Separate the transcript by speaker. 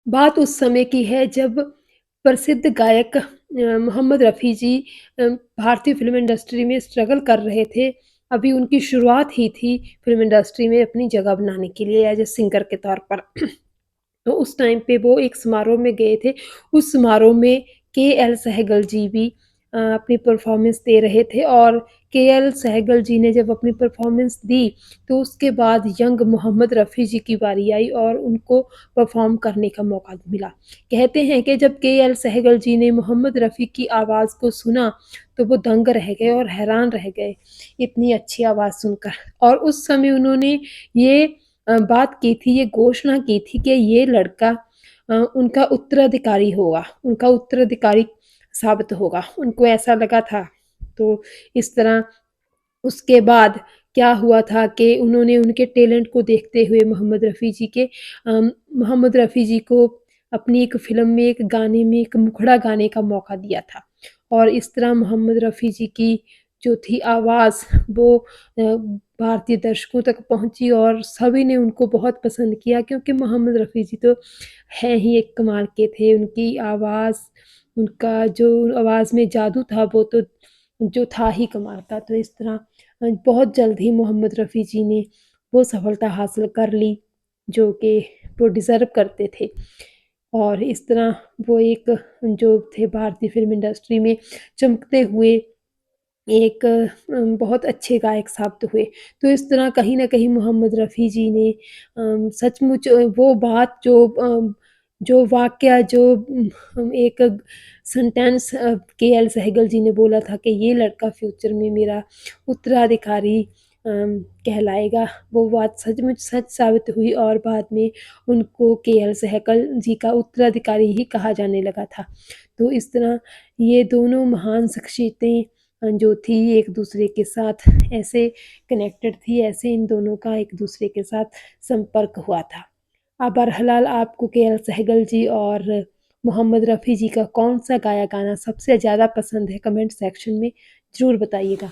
Speaker 1: बात उस समय की है जब प्रसिद्ध गायक मोहम्मद रफ़ी जी भारतीय फ़िल्म इंडस्ट्री में स्ट्रगल कर रहे थे। अभी उनकी शुरुआत ही थी फ़िल्म इंडस्ट्री में अपनी जगह बनाने के लिए एज़ अ सिंगर के तौर पर। तो उस टाइम पे वो एक समारोह में गए थे। उस समारोह में केएल सहगल जी भी अपनी परफ़ॉर्मेंस दे रहे थे और केएल सहगल जी ने जब अपनी परफ़ॉर्मेंस दी, तो उसके बाद यंग मोहम्मद रफ़ी जी की बारी आई और उनको परफ़ॉर्म करने का मौका मिला। कहते हैं कि जब केएल सहगल जी ने मोहम्मद रफ़ी की आवाज़ को सुना, तो वो दंग रह गए और हैरान रह गए, इतनी अच्छी आवाज़ सुनकर। और उस समय उन्होंने ये बात की थी, ये घोषणा की थी कि ये लड़का उनका उत्तराधिकारी होगा, उनका उत्तराधिकारी साबित होगा, उनको ऐसा लगा था। तो इस तरह उसके बाद क्या हुआ था कि उन्होंने उनके टैलेंट को देखते हुए मोहम्मद रफ़ी जी के मोहम्मद रफ़ी जी को अपनी एक फ़िल्म में, एक गाने में, एक मुखड़ा गाने का मौका दिया था। और इस तरह मोहम्मद रफ़ी जी की जो थी आवाज़ वो भारतीय दर्शकों तक पहुँची और सभी ने उनको बहुत पसंद किया क्योंकि मोहम्मद रफ़ी जी तो हैं ही एक कमाल के थे। उनकी आवाज़, उनका जो आवाज़ में जादू था वो तो जो था ही कमाल का। तो इस तरह बहुत जल्द ही मोहम्मद रफ़ी जी ने वो सफलता हासिल कर ली, जो कि वो डिज़र्व करते थे। और इस तरह वो एक जो थे भारतीय फ़िल्म इंडस्ट्री में चमकते हुए एक बहुत अच्छे गायक साबित हुए। तो इस तरह कहीं न कहीं मोहम्मद रफ़ी जी ने सचमुच वो बात जो वाक़या जो एक सेंटेंस केएल सहगल जी ने बोला था कि ये लड़का फ्यूचर में मेरा उत्तराधिकारी कहलाएगा, वो बात सचमुच सच साबित हुई और बाद में उनको केएल सहगल जी का उत्तराधिकारी ही कहा जाने लगा था। तो इस तरह ये दोनों महान शख्सियतें जो थी एक-दूसरे के साथ ऐसे कनेक्टेड थी, ऐसे इन दोनों का एक-दूसरे के साथ संपर्क हुआ था। बहरहाल आपको केएल सहगल जी और मोहम्मद रफ़ी जी का कौन-सा गाया गाना सबसे ज़्यादा पसंद है? कमेंट सेक्शन में ज़रूर बताइएगा।